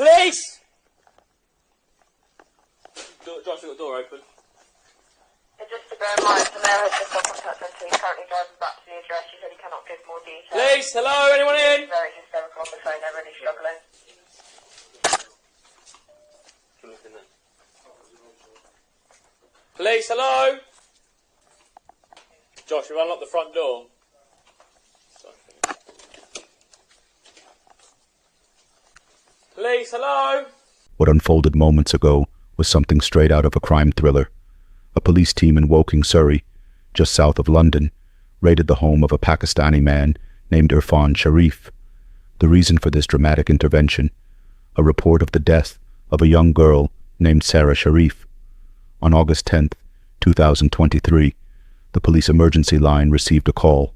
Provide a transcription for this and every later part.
Police! Josh, got the door open. Just to bear in mind, the mayor has just got contact us, so he's currently driving back to the address. He said he cannot give more details. Police, hello, anyone in? He's very hysterical on the phone, they're really struggling. Police, hello? Josh, you've unlocked the front door. Police, hello? What unfolded moments ago was something straight out of a crime thriller. A police team in Woking, Surrey, just south of London, raided the home of a Pakistani man named Irfan Sharif. The reason for this dramatic intervention: a report of the death of a young girl named Sarah Sharif. On August 10th, 2023, the police emergency line received a call.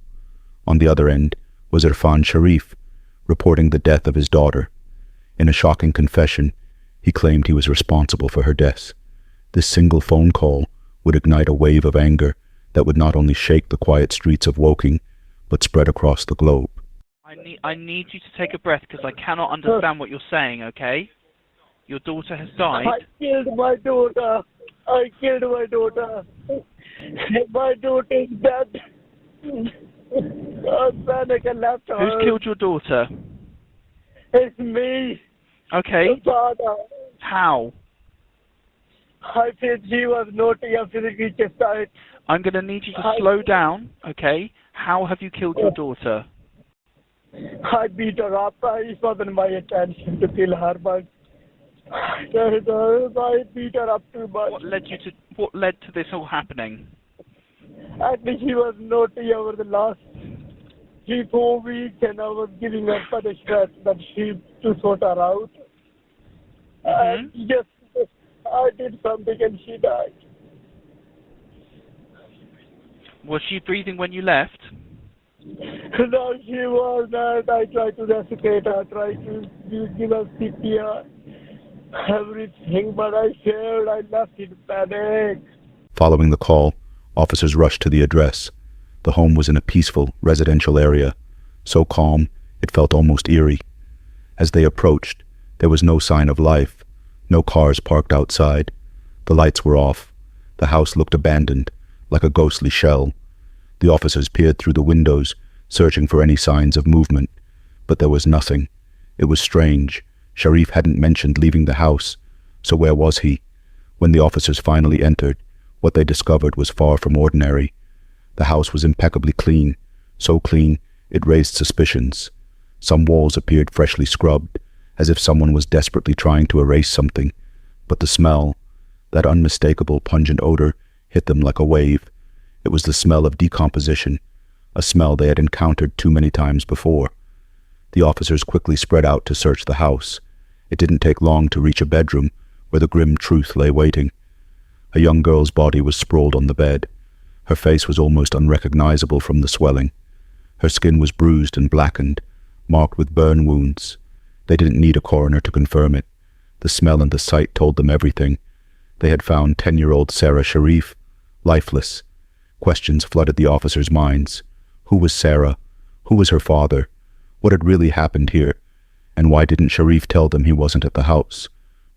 On the other end was Irfan Sharif, reporting the death of his daughter. In a shocking confession, he claimed he was responsible for her death. This single phone call would ignite a wave of anger that would not only shake the quiet streets of Woking, but spread across the globe. I need you to take a breath because I cannot understand what you're saying, okay? Your daughter has died. I killed my daughter. I killed my daughter. My daughter is dead. Panic and left her. Who's killed your daughter? It's me. Okay. Father. How? I said she was naughty and physically chastised. I'm going to need you to slow down, okay? How have you killed your daughter? I beat her up. It wasn't my intention to kill her, but I beat her up too much. What led to this all happening? Actually, she was naughty over the last 3-4 weeks, and I was giving her punishment that she to sort her out. And just I did something and she died. Was she breathing when you left? No, she was not. I tried to resuscitate her, tried to give her CPR, everything, but I failed. I left in panic. Following the call, officers rushed to the address. The home was in a peaceful residential area, so calm it felt almost eerie. As they approached, there was no sign of life, no cars parked outside. The lights were off. The house looked abandoned, like a ghostly shell. The officers peered through the windows, searching for any signs of movement, but there was nothing. It was strange. Sharif hadn't mentioned leaving the house, so where was he? When the officers finally entered, what they discovered was far from ordinary. The house was impeccably clean, so clean it raised suspicions. Some walls appeared freshly scrubbed, as if someone was desperately trying to erase something. But the smell, that unmistakable pungent odor, hit them like a wave. It was the smell of decomposition, a smell they had encountered too many times before. The officers quickly spread out to search the house. It didn't take long to reach a bedroom where the grim truth lay waiting. A young girl's body was sprawled on the bed. Her face was almost unrecognizable from the swelling. Her skin was bruised and blackened, marked with burn wounds. They didn't need a coroner to confirm it. The smell and the sight told them everything. They had found 10-year-old Sarah Sharif, lifeless. Questions flooded the officers' minds. Who was Sarah? Who was her father? What had really happened here? And why didn't Sharif tell them he wasn't at the house?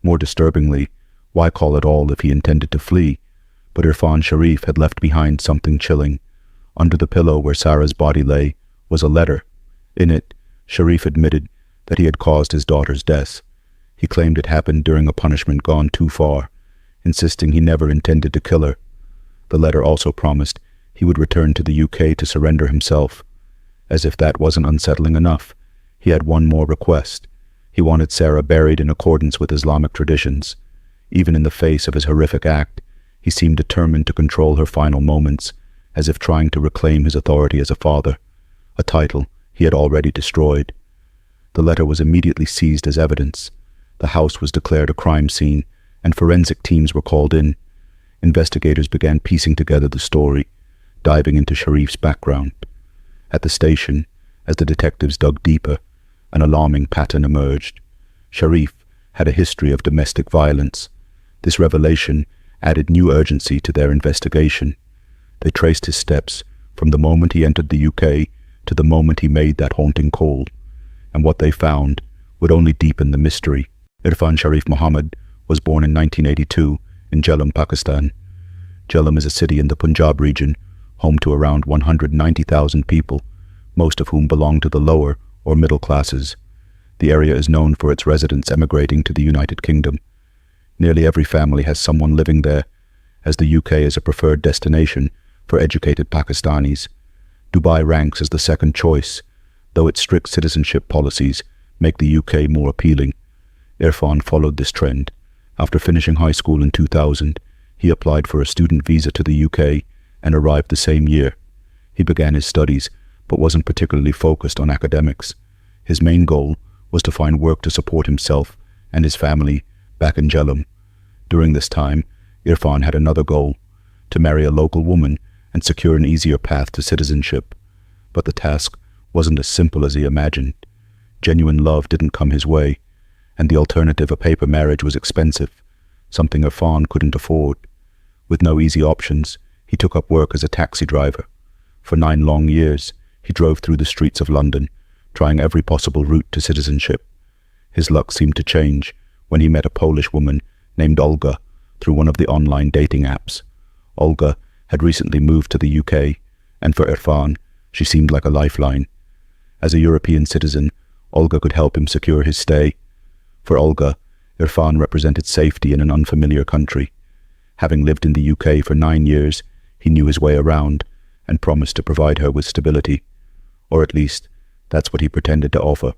More disturbingly, why call at all if he intended to flee? But Irfan Sharif had left behind something chilling. Under the pillow where Sarah's body lay was a letter. In it, Sharif admitted that he had caused his daughter's death. He claimed it happened during a punishment gone too far, insisting he never intended to kill her. The letter also promised he would return to the UK to surrender himself. As if that wasn't unsettling enough, he had one more request. He wanted Sarah buried in accordance with Islamic traditions. Even in the face of his horrific act, he seemed determined to control her final moments, as if trying to reclaim his authority as a father, a title he had already destroyed. The letter was immediately seized as evidence. The house was declared a crime scene, and forensic teams were called in. Investigators began piecing together the story, diving into Sharif's background. At the station, as the detectives dug deeper, an alarming pattern emerged. Sharif had a history of domestic violence. This revelation added new urgency to their investigation. They traced his steps from the moment he entered the UK to the moment he made that haunting call, and what they found would only deepen the mystery. Irfan Sharif Muhammad was born in 1982 in Jhelum, Pakistan. Jhelum is a city in the Punjab region, home to around 190,000 people, most of whom belong to the lower or middle classes. The area is known for its residents emigrating to the United Kingdom. Nearly every family has someone living there, as the UK is a preferred destination for educated Pakistanis. Dubai ranks as the second choice, though its strict citizenship policies make the UK more appealing. Irfan followed this trend. After finishing high school in 2000, he applied for a student visa to the UK and arrived the same year. He began his studies, but wasn't particularly focused on academics. His main goal was to find work to support himself and his family back in Jhelum. During this time, Irfan had another goal: to marry a local woman and secure an easier path to citizenship. But the task wasn't as simple as he imagined. Genuine love didn't come his way, and the alternative, a paper marriage, was expensive, something Irfan couldn't afford. With no easy options, he took up work as a taxi driver. For 9 long years, he drove through the streets of London, trying every possible route to citizenship. His luck seemed to change when he met a Polish woman named Olga through one of the online dating apps. Olga had recently moved to the UK, and for Irfan, she seemed like a lifeline. As a European citizen, Olga could help him secure his stay. For Olga, Irfan represented safety in an unfamiliar country. Having lived in the UK for 9 years, he knew his way around and promised to provide her with stability. Or at least, that's what he pretended to offer.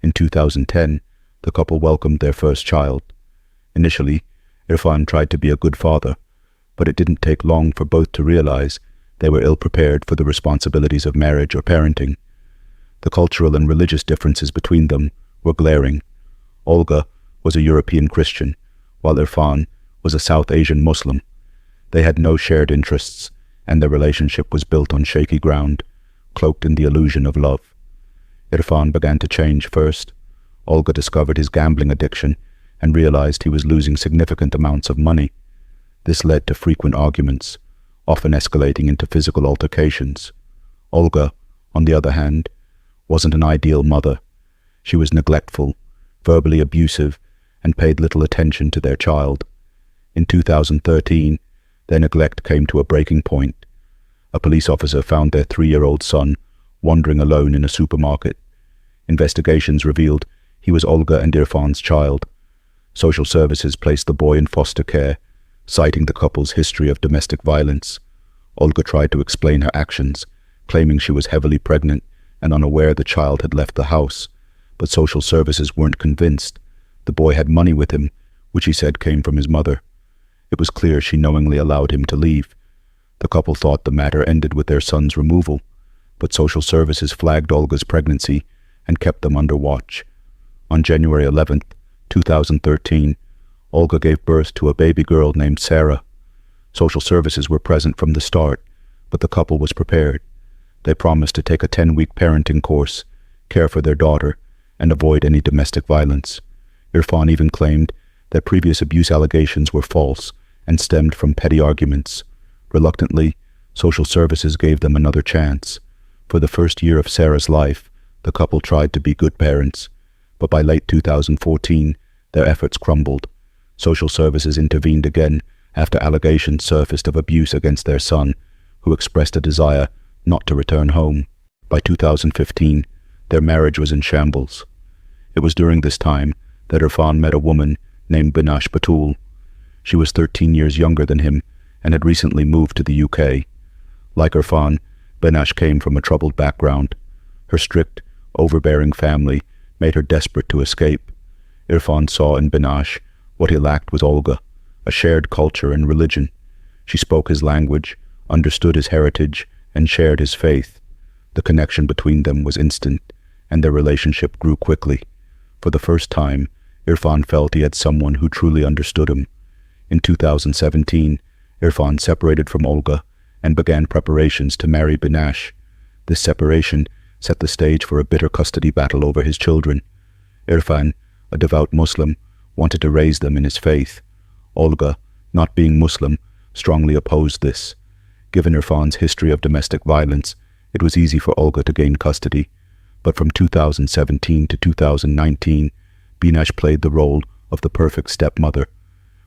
In 2010, the couple welcomed their first child. Initially, Irfan tried to be a good father, but it didn't take long for both to realize they were ill-prepared for the responsibilities of marriage or parenting. The cultural and religious differences between them were glaring. Olga was a European Christian, while Irfan was a South Asian Muslim. They had no shared interests, and their relationship was built on shaky ground, cloaked in the illusion of love. Irfan began to change first. Olga discovered his gambling addiction and realized he was losing significant amounts of money. This led to frequent arguments, often escalating into physical altercations. Olga, on the other hand, wasn't an ideal mother. She was neglectful, verbally abusive, and paid little attention to their child. In 2013, their neglect came to a breaking point. A police officer found their 3-year-old son wandering alone in a supermarket. Investigations revealed he was Olga and Irfan's child. Social services placed the boy in foster care, citing the couple's history of domestic violence. Olga tried to explain her actions, claiming she was heavily pregnant and unaware the child had left the house, but social services weren't convinced. The boy had money with him, which he said came from his mother. It was clear she knowingly allowed him to leave. The couple thought the matter ended with their son's removal, but social services flagged Olga's pregnancy and kept them under watch. On January 11th, 2013, Olga gave birth to a baby girl named Sara. Social services were present from the start, but the couple was prepared. They promised to take a 10-week parenting course, care for their daughter, and avoid any domestic violence. Irfan even claimed that previous abuse allegations were false and stemmed from petty arguments. Reluctantly, social services gave them another chance. For the first year of Sarah's life, the couple tried to be good parents, but by late 2014, their efforts crumbled. Social services intervened again after allegations surfaced of abuse against their son, who expressed a desire not to return home. By 2015, their marriage was in shambles. It was during this time that Irfan met a woman named Beenash Batool. She was 13 years younger than him and had recently moved to the UK. Like Irfan, Beenash came from a troubled background. Her strict, overbearing family made her desperate to escape. Irfan saw in Beenash what he lacked with Olga, a shared culture and religion. She spoke his language, understood his heritage, and shared his faith. The connection between them was instant, and their relationship grew quickly. For the first time, Irfan felt he had someone who truly understood him. In 2017, Irfan separated from Olga and began preparations to marry Beenash. This separation set the stage for a bitter custody battle over his children. Irfan, a devout Muslim, wanted to raise them in his faith. Olga, not being Muslim, strongly opposed this. Given Irfan's history of domestic violence, it was easy for Olga to gain custody. But from 2017 to 2019, Beenash played the role of the perfect stepmother.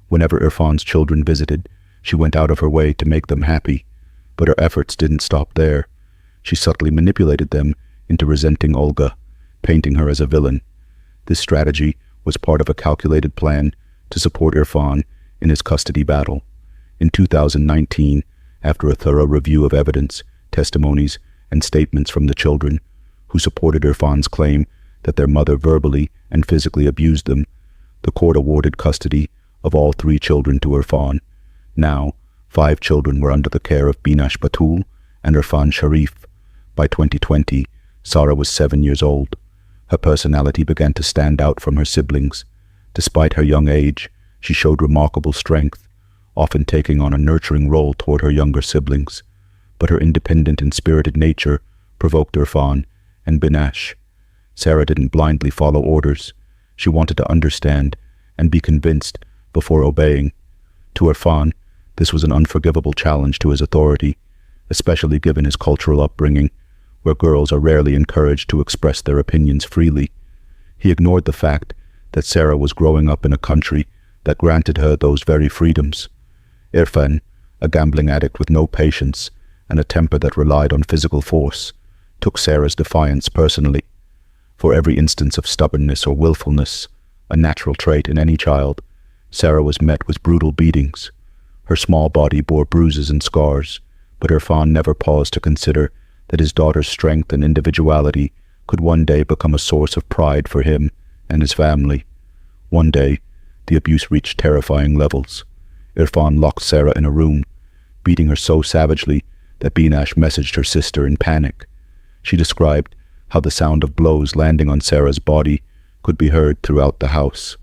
Whenever Irfan's children visited, she went out of her way to make them happy. But her efforts didn't stop there. She subtly manipulated them into resenting Olga, painting her as a villain. This strategy was part of a calculated plan to support Irfan in his custody battle. In 2019, after a thorough review of evidence, testimonies, and statements from the children, who supported Irfan's claim that their mother verbally and physically abused them, the court awarded custody of all 3 children to Irfan. Now, 5 children were under the care of Beenash Batool and Irfan Sharif. By 2020, Sara was 7 years old. Her personality began to stand out from her siblings. Despite her young age, she showed remarkable strength, often taking on a nurturing role toward her younger siblings. But her independent and spirited nature provoked Irfan and Beenash. Sara didn't blindly follow orders. She wanted to understand and be convinced before obeying. To Irfan, this was an unforgivable challenge to his authority, especially given his cultural upbringing, where girls are rarely encouraged to express their opinions freely. He ignored the fact that Sara was growing up in a country that granted her those very freedoms. Irfan, a gambling addict with no patience and a temper that relied on physical force, took Sara's defiance personally. For every instance of stubbornness or willfulness, a natural trait in any child, Sara was met with brutal beatings. Her small body bore bruises and scars, but Irfan never paused to consider that his daughter's strength and individuality could one day become a source of pride for him and his family. One day, the abuse reached terrifying levels. Irfan locked Sara in a room, beating her so savagely that Beenash messaged her sister in panic. She described how the sound of blows landing on Sara's body could be heard throughout the house.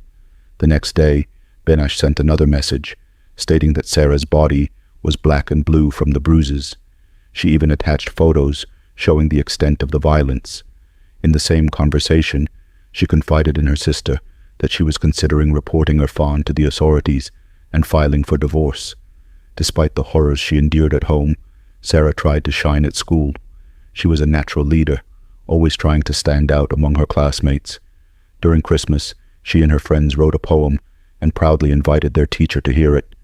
The next day, Beenash sent another message, stating that Sara's body was black and blue from the bruises. She even attached photos showing the extent of the violence. In the same conversation, she confided in her sister that she was considering reporting Irfan to the authorities and filing for divorce. Despite the horrors she endured at home, Sara tried to shine at school. She was a natural leader, always trying to stand out among her classmates. During Christmas, she and her friends wrote a poem and proudly invited their teacher to hear it.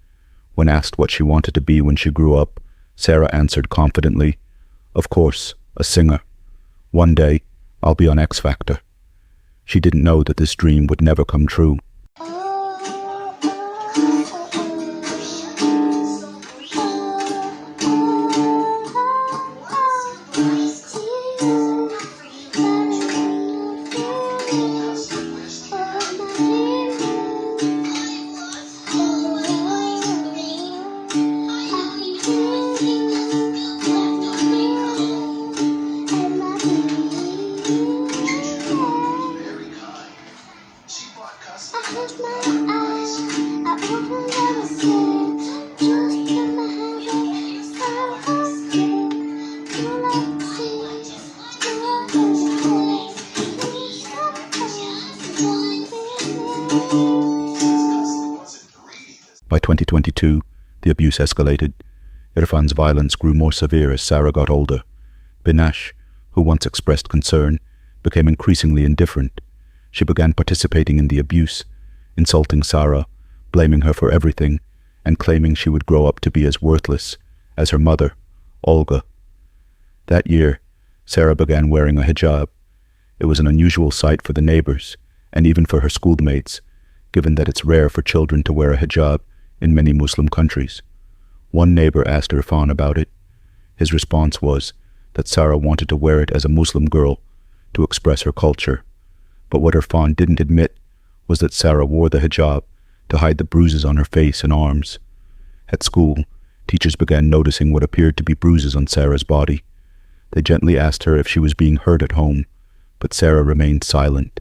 When asked what she wanted to be when she grew up, Sara answered confidently, "Of course, a singer. One day, I'll be on X Factor." She didn't know that this dream would never come true. By 2022, the abuse escalated. Irfan's violence grew more severe as Sara got older. Beenash, who once expressed concern, became increasingly indifferent. She began participating in the abuse, insulting Sara, blaming her for everything, and claiming she would grow up to be as worthless as her mother, Olga. That year, Sara began wearing a hijab. It was an unusual sight for the neighbors, and even for her schoolmates, given that it's rare for children to wear a hijab in many Muslim countries. One neighbor asked Irfan about it. His response was that Sara wanted to wear it as a Muslim girl to express her culture. But what Irfan didn't admit was that Sara wore the hijab to hide the bruises on her face and arms. At school, teachers began noticing what appeared to be bruises on Sara's body. They gently asked her if she was being hurt at home, but Sara remained silent.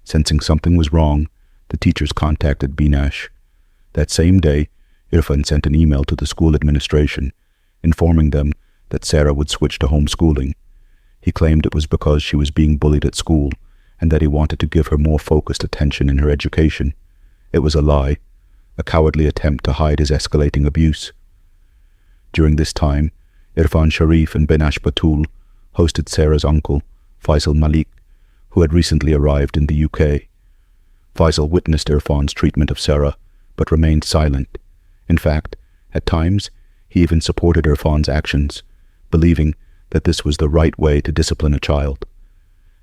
Sensing something was wrong, the teachers contacted Beenash. That same day, Irfan sent an email to the school administration, informing them that Sara would switch to homeschooling. He claimed it was because she was being bullied at school, and that he wanted to give her more focused attention in her education. It was a lie, a cowardly attempt to hide his escalating abuse. During this time, Irfan Sharif and Beenash Batool hosted Sara's uncle, Faisal Malik, who had recently arrived in the UK. Faisal witnessed Irfan's treatment of Sara, but remained silent. In fact, at times, he even supported Irfan's actions, believing that this was the right way to discipline a child.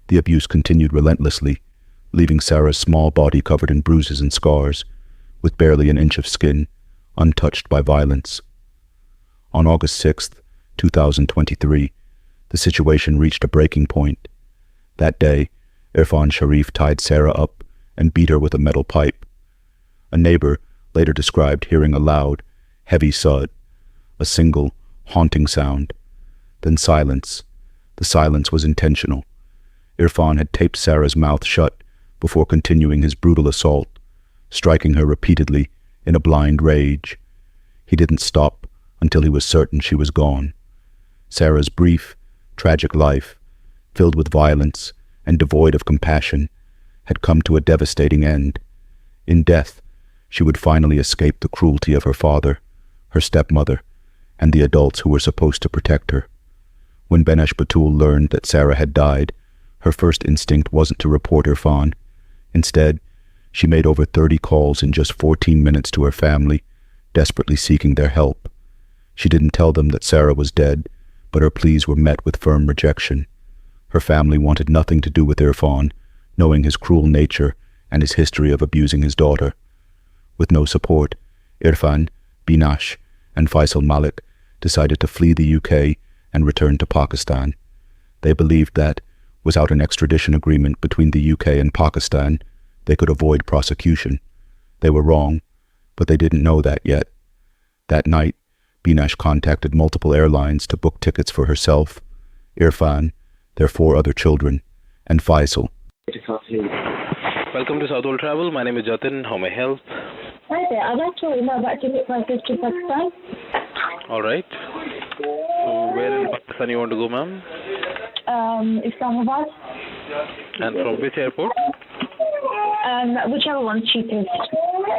The abuse continued relentlessly, leaving Sara's small body covered in bruises and scars, with barely an inch of skin, untouched by violence. On August 6, 2023, the situation reached a breaking point. That day, Irfan Sharif tied Sara up and beat her with a metal pipe. A neighbor later described hearing a loud, heavy thud, a single, haunting sound. Then silence. The silence was intentional. Irfan had taped Sara's mouth shut before continuing his brutal assault, striking her repeatedly in a blind rage. He didn't stop until he was certain she was gone. Sara's brief, tragic life, filled with violence and devoid of compassion, had come to a devastating end. In death, she would finally escape the cruelty of her father, her stepmother, and the adults who were supposed to protect her. When Beenash Batool learned that Sara had died, her first instinct wasn't to report Irfan. Instead, she made over 30 calls in just 14 minutes to her family, desperately seeking their help. She didn't tell them that Sara was dead, but her pleas were met with firm rejection. Her family wanted nothing to do with Irfan, knowing his cruel nature and his history of abusing his daughter. With no support, Irfan, Beenash, and Faisal Malik decided to flee the UK and return to Pakistan. They believed that, without an extradition agreement between the UK and Pakistan, they could avoid prosecution. They were wrong, but they didn't know that yet. That night, Beenash contacted multiple airlines to book tickets for herself, Irfan, their 4 other children, and Faisal. Welcome to Southall Travel. My name is Jatin. How may I help? Hi there. I'd like to know about ticket prices to Pakistan. All right. So where in Pakistan you want to go, ma'am? Islamabad. And from which airport? Whichever one's cheapest.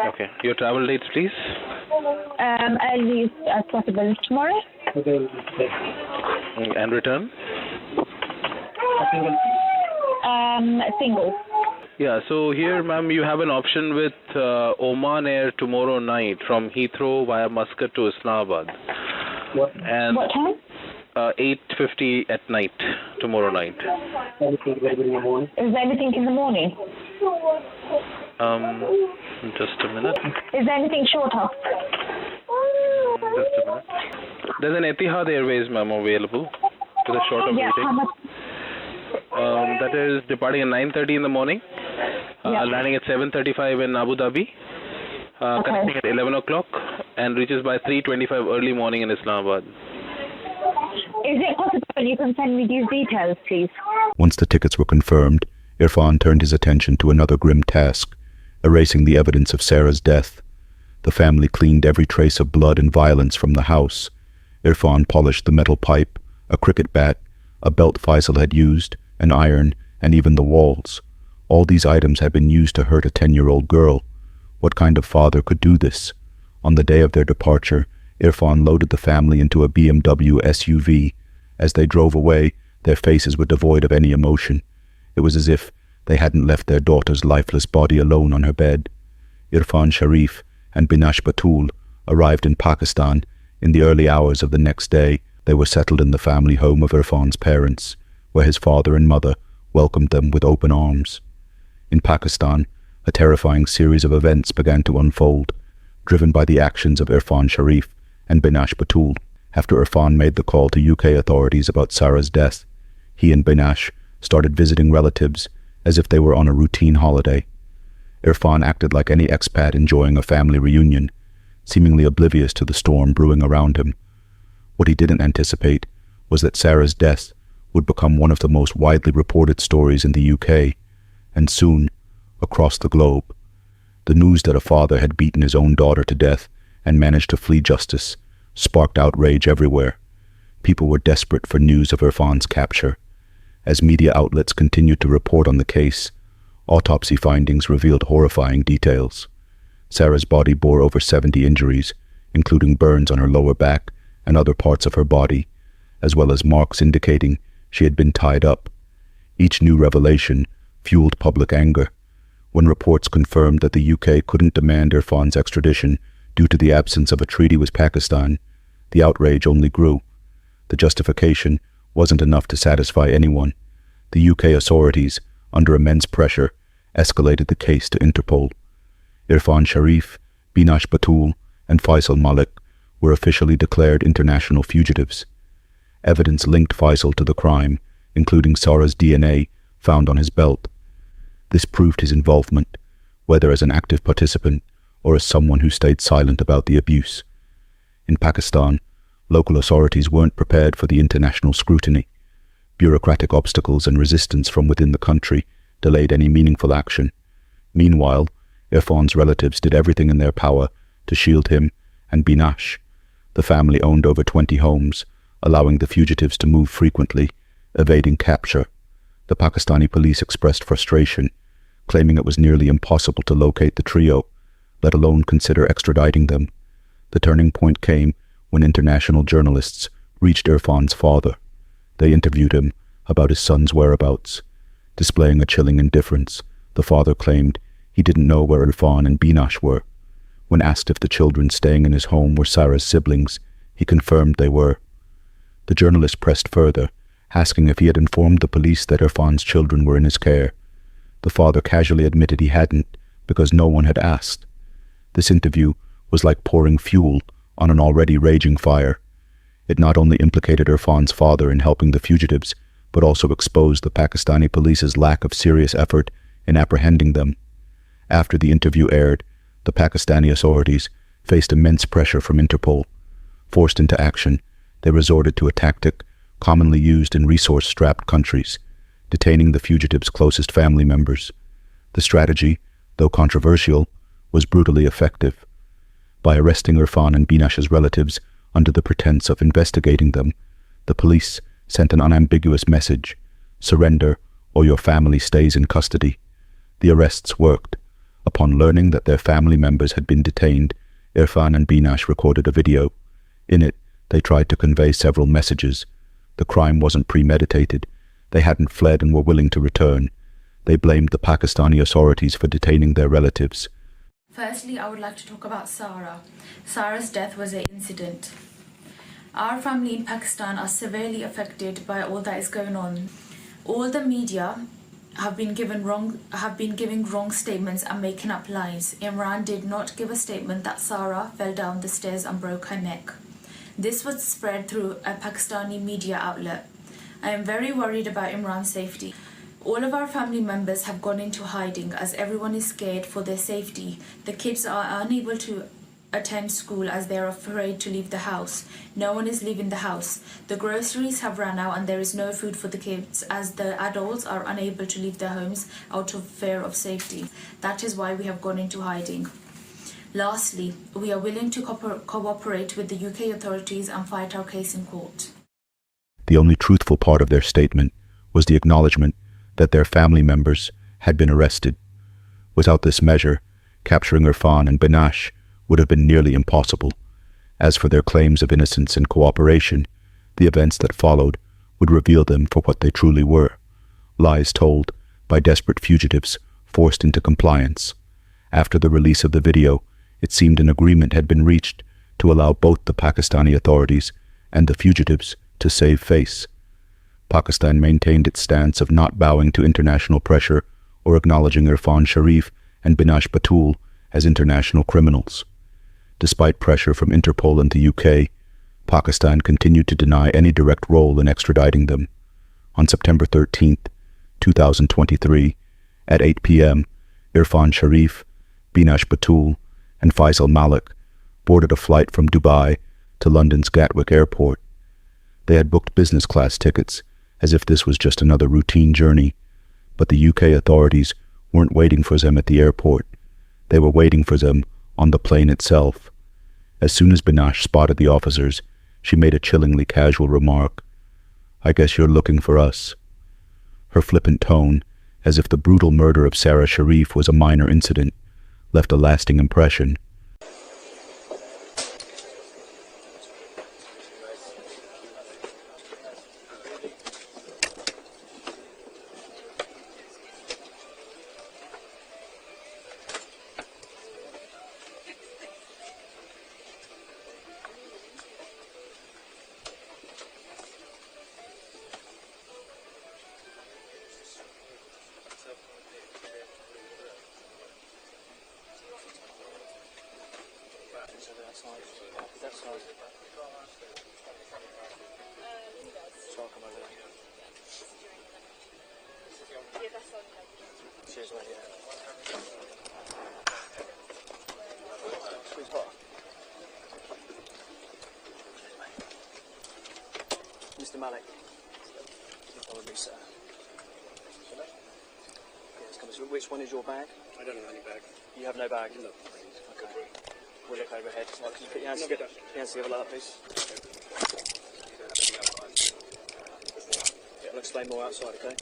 Okay. Your travel dates, please. Early as possible. Tomorrow? And return? Single. Yeah, so here, ma'am, you have an option with Oman Air tomorrow night from Heathrow via Muscat to Islamabad. And What time? 8:50 at night, tomorrow night. Is there anything in the morning? Just a minute. Is there anything shorter? Just a minute. There's an Etihad Airways, ma'am, available with a shorter Yeah, how waiting. much? That is departing at 9:30 in the morning, landing at 7:35 in Abu Dhabi, connecting at 11 o'clock, and reaches by 3:25 early morning in Islamabad. Is it possible you can send me these details, please? Once the tickets were confirmed, Irfan turned his attention to another grim task, erasing the evidence of Sara's death. The family cleaned every trace of blood and violence from the house. Irfan polished the metal pipe, a cricket bat, a belt Faisal had used, an iron, and even the walls. All these items had been used to hurt a 10-year-old girl. What kind of father could do this? On the day of their departure, Irfan loaded the family into a BMW SUV. As they drove away, their faces were devoid of any emotion. It was as if they hadn't left their daughter's lifeless body alone on her bed. Irfan Sharif and Beenash Batool arrived in Pakistan in the early hours of the next day. They were settled in the family home of Irfan's parents, where his father and mother welcomed them with open arms. In Pakistan, a terrifying series of events began to unfold, driven by the actions of Irfan Sharif and Beenash Batool. After Irfan made the call to UK authorities about Sara's death, he and Beenash started visiting relatives as if they were on a routine holiday. Irfan acted like any expat enjoying a family reunion, seemingly oblivious to the storm brewing around him. What he didn't anticipate was that Sara's death would become one of the most widely reported stories in the UK, and soon, across the globe. The news that a father had beaten his own daughter to death and managed to flee justice sparked outrage everywhere. People were desperate for news of Irfan's capture. As media outlets continued to report on the case, autopsy findings revealed horrifying details. Sara's body bore over 70 injuries, including burns on her lower back and other parts of her body, as well as marks indicating she had been tied up. Each new revelation fueled public anger. When reports confirmed that the UK couldn't demand Irfan's extradition due to the absence of a treaty with Pakistan, the outrage only grew. The justification wasn't enough to satisfy anyone. The UK authorities, under immense pressure, escalated the case to Interpol. Irfan Sharif, Beenash Batool, and Faisal Malik were officially declared international fugitives. Evidence linked Faisal to the crime, including Sara's DNA found on his belt. This proved his involvement, whether as an active participant or as someone who stayed silent about the abuse. In Pakistan, local authorities weren't prepared for the international scrutiny. Bureaucratic obstacles and resistance from within the country delayed any meaningful action. Meanwhile, Irfan's relatives did everything in their power to shield him and Beenash. The family owned over 20 homes, allowing the fugitives to move frequently, evading capture. The Pakistani police expressed frustration, claiming it was nearly impossible to locate the trio, let alone consider extraditing them. The turning point came when international journalists reached Irfan's father. They interviewed him about his son's whereabouts. Displaying a chilling indifference, the father claimed he didn't know where Irfan and Beenash were. When asked if the children staying in his home were Sara's siblings, he confirmed they were. The journalist pressed further, asking if he had informed the police that Irfan's children were in his care. The father casually admitted he hadn't, because no one had asked. This interview was like pouring fuel on an already raging fire. It not only implicated Irfan's father in helping the fugitives, but also exposed the Pakistani police's lack of serious effort in apprehending them. After the interview aired, the Pakistani authorities faced immense pressure from Interpol. Forced into action, they resorted to a tactic commonly used in resource-strapped countries, detaining the fugitives' closest family members. The strategy, though controversial, was brutally effective. By arresting Irfan and Beenash's relatives under the pretense of investigating them, the police sent an unambiguous message: surrender or your family stays in custody. The arrests worked. Upon learning that their family members had been detained, Irfan and Beenash recorded a video. In it, they tried to convey several messages. The crime wasn't premeditated. They hadn't fled and were willing to return. They blamed the Pakistani authorities for detaining their relatives. Firstly, I would like to talk about Sara. Sara's death was an incident. Our family in Pakistan are severely affected by all that is going on. All the media have been giving wrong statements and making up lies. Imran did not give a statement that Sara fell down the stairs and broke her neck. This was spread through a Pakistani media outlet. I am very worried about Imran's safety. All of our family members have gone into hiding as everyone is scared for their safety. The kids are unable to attend school as they are afraid to leave the house. No one is leaving the house. The groceries have run out and there is no food for the kids as the adults are unable to leave their homes out of fear of safety. That is why we have gone into hiding. Lastly, we are willing to cooperate with the UK authorities and fight our case in court. The only truthful part of their statement was the acknowledgement that their family members had been arrested. Without this measure, capturing Irfan and Beenash would have been nearly impossible. As for their claims of innocence and cooperation, the events that followed would reveal them for what they truly were: lies told by desperate fugitives forced into compliance. After the release of the video, it seemed an agreement had been reached to allow both the Pakistani authorities and the fugitives to save face. Pakistan maintained its stance of not bowing to international pressure or acknowledging Irfan Sharif and Beenash Batool as international criminals. Despite pressure from Interpol and the UK, Pakistan continued to deny any direct role in extraditing them. On September 13, 2023, at 8 p.m., Irfan Sharif, Beenash Batool, and Faisal Malik boarded a flight from Dubai to London's Gatwick Airport. They had booked business class tickets, as if this was just another routine journey. But the UK authorities weren't waiting for them at the airport. They were waiting for them on the plane itself. As soon as Beenash spotted the officers, she made a chillingly casual remark: "I guess you're looking for us." Her flippant tone, as if the brutal murder of Sarah Sharif was a minor incident, left a lasting impression. Mr. Malik. Probably, sir. Which one is your bag? I don't have any bag. You have no bag? No. Okay. We'll look overhead. Right, can you put your hands together like that, please? I'll explain more outside, okay?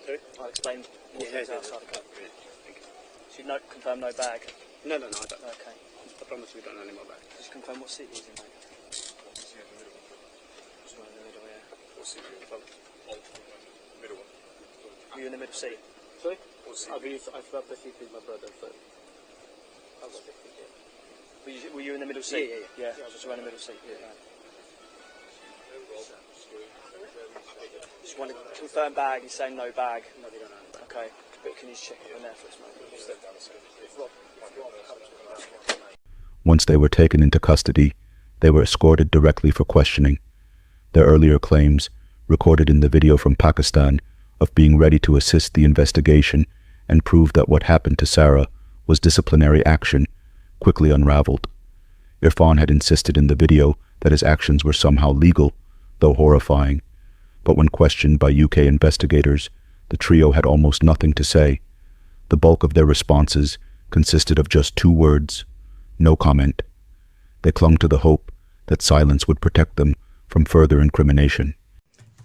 Sorry? I'll explain more things outside, okay? So you confirm no bag? No, I don't. Okay. I promise we don't have any more bag. Just confirm what seat he's in, mate. Right in the middle, yeah. What seat? Middle one. Were you in the middle seat? Sorry? What seat? I swapped the seat with my brother, so... Were you in the middle seat? Yeah. Just around the middle seat. Yeah. Just want to confirm bag. He's saying no bag. No, we don't have a bag. Okay. But can you check up in there for us, mate? Once they were taken into custody, they were escorted directly for questioning. Their earlier claims, recorded in the video from Pakistan, of being ready to assist the investigation and prove that what happened to Sara was disciplinary action, quickly unraveled. Irfan had insisted in the video that his actions were somehow legal, though horrifying. But when questioned by UK investigators, the trio had almost nothing to say. The bulk of their responses consisted of just 2 words: no comment. They clung to the hope that silence would protect them from further incrimination.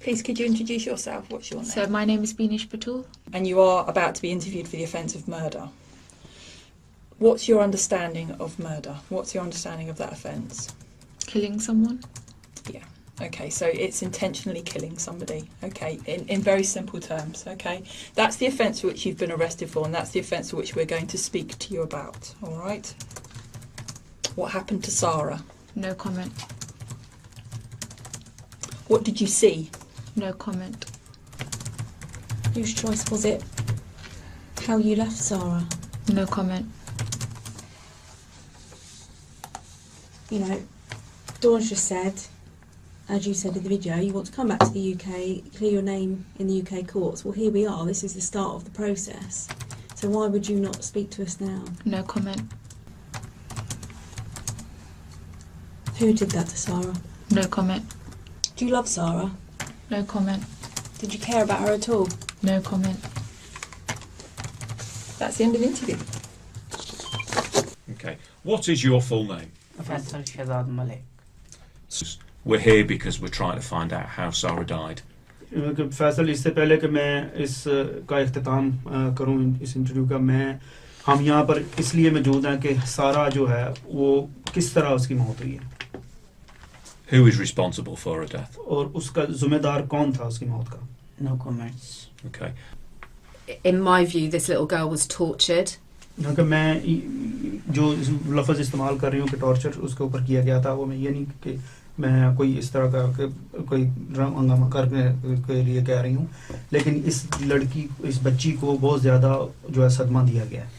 Please, could you introduce yourself? What's your name? So my name is Beenash Batool. And you are about to be interviewed for the offence of murder. What's your understanding of murder? What's your understanding of that offence? Killing someone. Yeah. Okay, so it's intentionally killing somebody, okay, in very simple terms, okay? That's the offence for which you've been arrested for, and that's the offence for which we're going to speak to you about, all right? What happened to Sara? No comment. What did you see? No comment. Whose choice was it how you left Sara? No comment. You know, Dawn's just said, as you said in the video, you want to come back to the UK, clear your name in the UK courts. Well, here we are. This is the start of the process. So why would you not speak to us now? No comment. Who did that to Sara? No comment. Do you love Sara? No comment. Did you care about her at all? No comment. That's the end of the interview. Okay. What is your full name? We're here because we're trying to find out how Sara died. Faisal इससे पहले कि मैं इस का इख्तिताम करूं इस interview का हम यहाँ पर इसलिए मौजूद हैं कि सारा जो है वो किस तरह उसकी मौत हुई है Who is responsible for her death? और उसका जिम्मेदार कौन था उसकी मौत का No comments. Okay. In my view, this little girl was tortured. कि मैं जो लफ्ज़ इस्तेमाल कर रही हूँ कि टॉर्चर उसके ऊपर किया गया था वो मैं ये नहीं कि मैं कोई इस तरह का कोई हंगामा करने के लिए कह रही हूँ लेकिन इस लड़की इस बच्ची को बहुत ज़्यादा जो है सदमा दिया गया है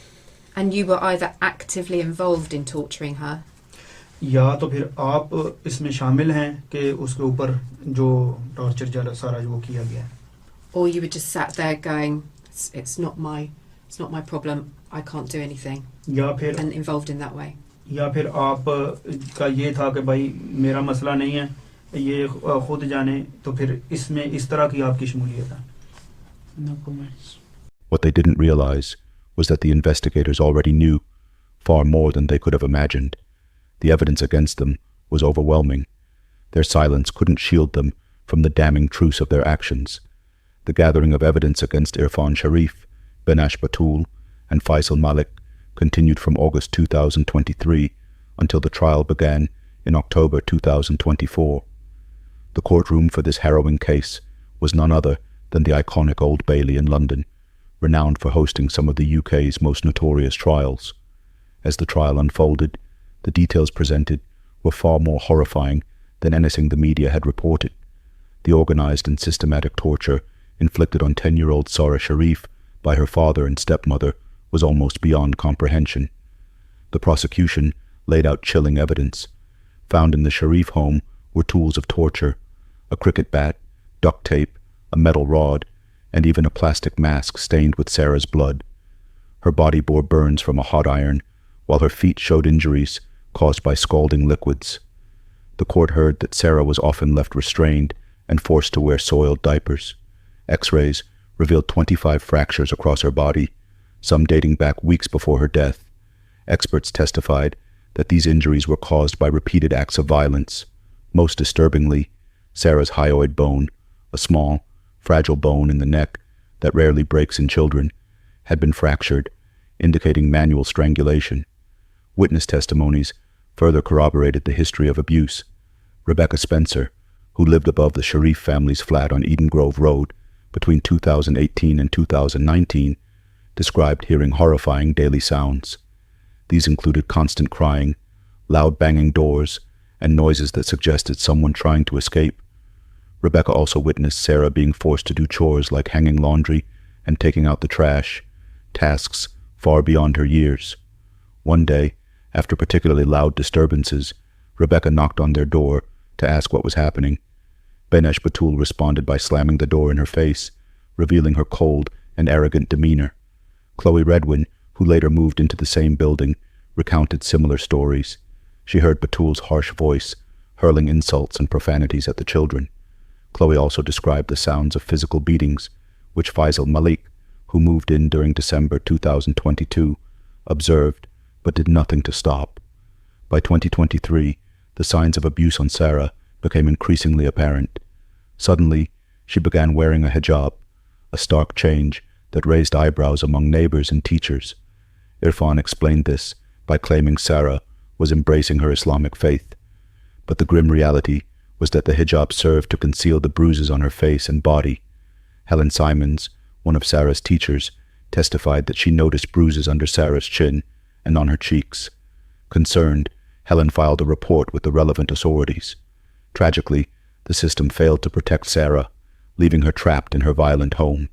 And you were either actively involved in torturing her. या तो फिर आप इसमें शामिल हैं कि उसके ऊपर जो टॉर्चर सारा जो किया गया है Or you were just sat there going, it's not my problem, I can't do anything. या फिर and involved in that way. या फिर आप का ये था कि भाई मेरा मसला नहीं है ये खुद जाने तो फिर इसमें इस तरह की आपकी शमूलियत है No comments. What they didn't realize was that the investigators already knew far more than they could have imagined. The evidence against them was overwhelming. Their silence couldn't shield them from the damning truths of their actions. The gathering of evidence against Irfan Sharif, Beenash Batool, and Faisal Malik continued from August 2023 until the trial began in October 2024. The courtroom for this harrowing case was none other than the iconic Old Bailey in London, renowned for hosting some of the UK's most notorious trials. As the trial unfolded, the details presented were far more horrifying than anything the media had reported. The organized and systematic torture inflicted on 10-year-old Sarah Sharif by her father and stepmother was almost beyond comprehension. The prosecution laid out chilling evidence. Found in the Sharif home were tools of torture, a cricket bat, duct tape, a metal rod, and even a plastic mask stained with Sarah's blood. Her body bore burns from a hot iron, while her feet showed injuries caused by scalding liquids. The court heard that Sarah was often left restrained and forced to wear soiled diapers. X-rays revealed 25 fractures across her body, some dating back weeks before her death. Experts testified that these injuries were caused by repeated acts of violence. Most disturbingly, Sarah's hyoid bone, a small, fragile bone in the neck that rarely breaks in children, had been fractured, indicating manual strangulation. Witness testimonies further corroborated the history of abuse. Rebecca Spencer, who lived above the Sharif family's flat on Eden Grove Road between 2018 and 2019, described hearing horrifying daily sounds. These included constant crying, loud banging doors, and noises that suggested someone trying to escape. Rebecca also witnessed Sarah being forced to do chores like hanging laundry and taking out the trash, tasks far beyond her years. One day, after particularly loud disturbances, Rebecca knocked on their door to ask what was happening. Beenash Batool responded by slamming the door in her face, revealing her cold and arrogant demeanor. Chloe Redwin, who later moved into the same building, recounted similar stories. She heard Batool's harsh voice, hurling insults and profanities at the children. Chloe also described the sounds of physical beatings, which Faisal Malik, who moved in during December 2022, observed but did nothing to stop. By 2023, the signs of abuse on Sarah became increasingly apparent. Suddenly, she began wearing a hijab, a stark change that raised eyebrows among neighbors and teachers. Irfan explained this by claiming Sarah was embracing her Islamic faith. But the grim reality was that the hijab served to conceal the bruises on her face and body. Helen Simons, one of Sarah's teachers, testified that she noticed bruises under Sarah's chin and on her cheeks. Concerned, Helen filed a report with the relevant authorities. Tragically, the system failed to protect Sarah, leaving her trapped in her violent home.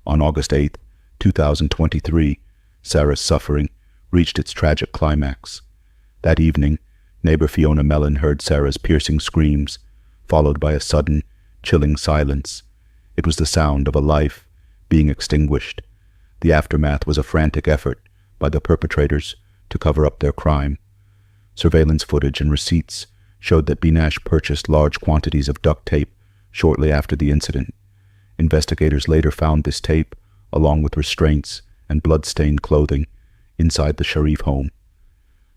On August 8, 2023, Sarah's suffering reached its tragic climax. That evening, neighbor Fiona Mellon heard Sarah's piercing screams, followed by a sudden, chilling silence. It was the sound of a life being extinguished. The aftermath was a frantic effort by the perpetrators to cover up their crime. Surveillance footage and receipts showed that Beenash purchased large quantities of duct tape shortly after the incident. Investigators later found this tape, along with restraints and blood-stained clothing, inside the Sharif home.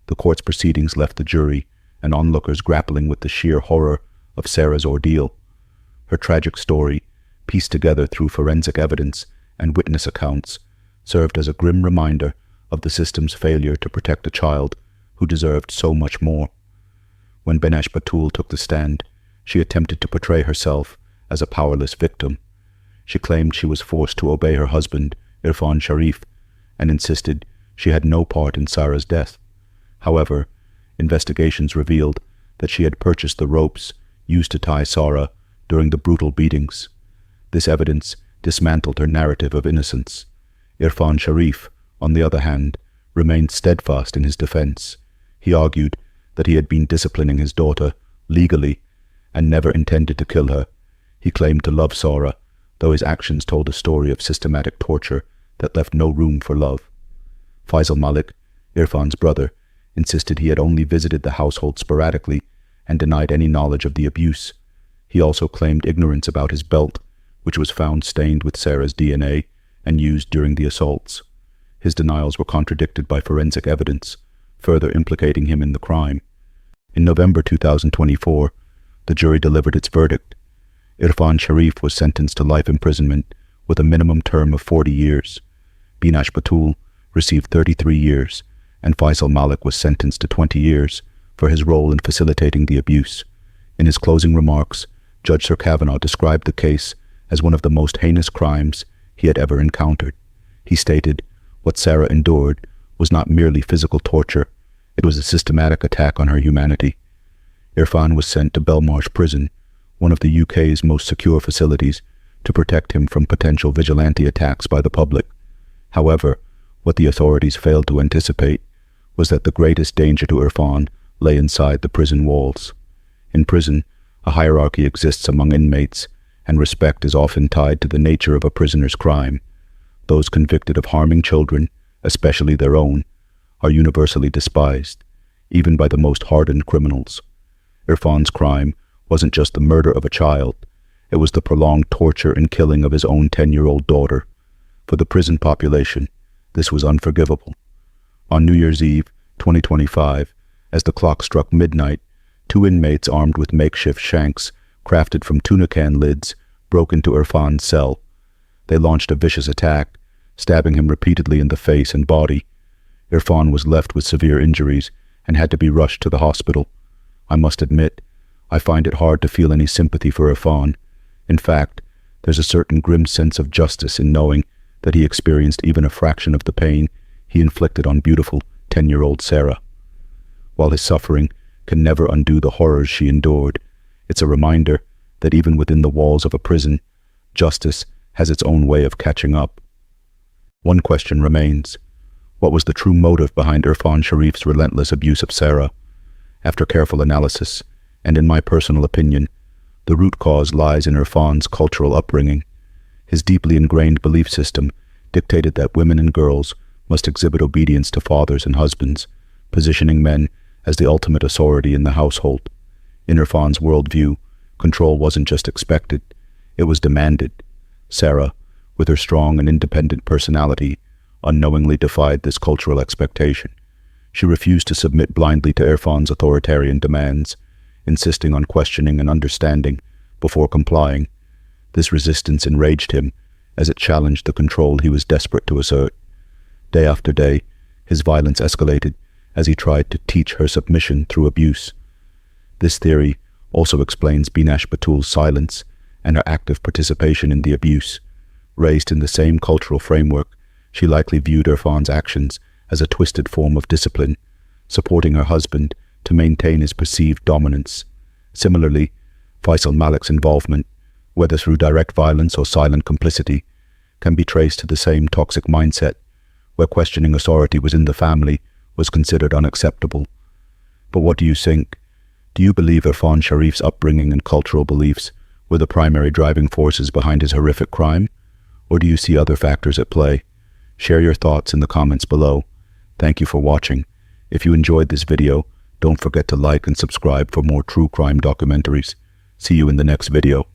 The court's proceedings left the jury and onlookers grappling with the sheer horror of Sarah's ordeal. Her tragic story, pieced together through forensic evidence and witness accounts, served as a grim reminder of the system's failure to protect a child who deserved so much more. When Beenash Batool took the stand, she attempted to portray herself as a powerless victim. She claimed she was forced to obey her husband, Irfan Sharif, and insisted she had no part in Sarah's death. However, investigations revealed that she had purchased the ropes used to tie Sara during the brutal beatings. This evidence dismantled her narrative of innocence. Irfan Sharif, on the other hand, remained steadfast in his defense. He argued that he had been disciplining his daughter legally and never intended to kill her. He claimed to love Sara, though his actions told a story of systematic torture that left no room for love. Faisal Malik, Irfan's brother, insisted he had only visited the household sporadically and denied any knowledge of the abuse. He also claimed ignorance about his belt, which was found stained with Sarah's DNA and used during the assaults. His denials were contradicted by forensic evidence, further implicating him in the crime. In November 2024, the jury delivered its verdict. Irfan Sharif was sentenced to life imprisonment with a minimum term of 40 years. Beenash Batool received 33 years, and Faisal Malik was sentenced to 20 years for his role in facilitating the abuse. In his closing remarks, Judge Sir Kavanaugh described the case as one of the most heinous crimes he had ever encountered. He stated, "What Sarah endured was not merely physical torture, it was a systematic attack on her humanity." Irfan was sent to Belmarsh Prison, one of the UK's most secure facilities, to protect him from potential vigilante attacks by the public. However, what the authorities failed to anticipate was that the greatest danger to Irfan lay inside the prison walls. In prison, a hierarchy exists among inmates, and respect is often tied to the nature of a prisoner's crime. Those convicted of harming children, especially their own, are universally despised, even by the most hardened criminals. Irfan's crime wasn't just the murder of a child, it was the prolonged torture and killing of his own 10-year-old daughter. For the prison population, this was unforgivable. On New Year's Eve, 2025, as the clock struck midnight, 2 inmates armed with makeshift shanks, crafted from tuna can lids, broke into Irfan's cell. They launched a vicious attack, stabbing him repeatedly in the face and body. Irfan was left with severe injuries and had to be rushed to the hospital. I must admit, I find it hard to feel any sympathy for Irfan. In fact, there's a certain grim sense of justice in knowing that he experienced even a fraction of the pain he inflicted on beautiful 10-year-old Sara. While his suffering can never undo the horrors she endured, it's a reminder that even within the walls of a prison, justice has its own way of catching up. One question remains. What was the true motive behind Irfan Sharif's relentless abuse of Sara? After careful analysis, and in my personal opinion, the root cause lies in Irfan's cultural upbringing. His deeply ingrained belief system dictated that women and girls must exhibit obedience to fathers and husbands, positioning men as the ultimate authority in the household. In Irfan's worldview, control wasn't just expected, it was demanded. Sara, with her strong and independent personality, unknowingly defied this cultural expectation. She refused to submit blindly to Irfan's authoritarian demands, insisting on questioning and understanding before complying. This resistance enraged him, as it challenged the control he was desperate to assert. Day after day, his violence escalated as he tried to teach her submission through abuse. This theory also explains Beenash Batool's silence and her active participation in the abuse. Raised in the same cultural framework, she likely viewed Irfan's actions as a twisted form of discipline, supporting her husband to maintain his perceived dominance. Similarly, Faisal Malik's involvement, whether through direct violence or silent complicity, can be traced to the same toxic mindset, where questioning authority within the family was considered unacceptable. But what do you think? Do you believe Irfan Sharif's upbringing and cultural beliefs were the primary driving forces behind his horrific crime? Or do you see other factors at play? Share your thoughts in the comments below. Thank you for watching. If you enjoyed this video, don't forget to like and subscribe for more true crime documentaries. See you in the next video.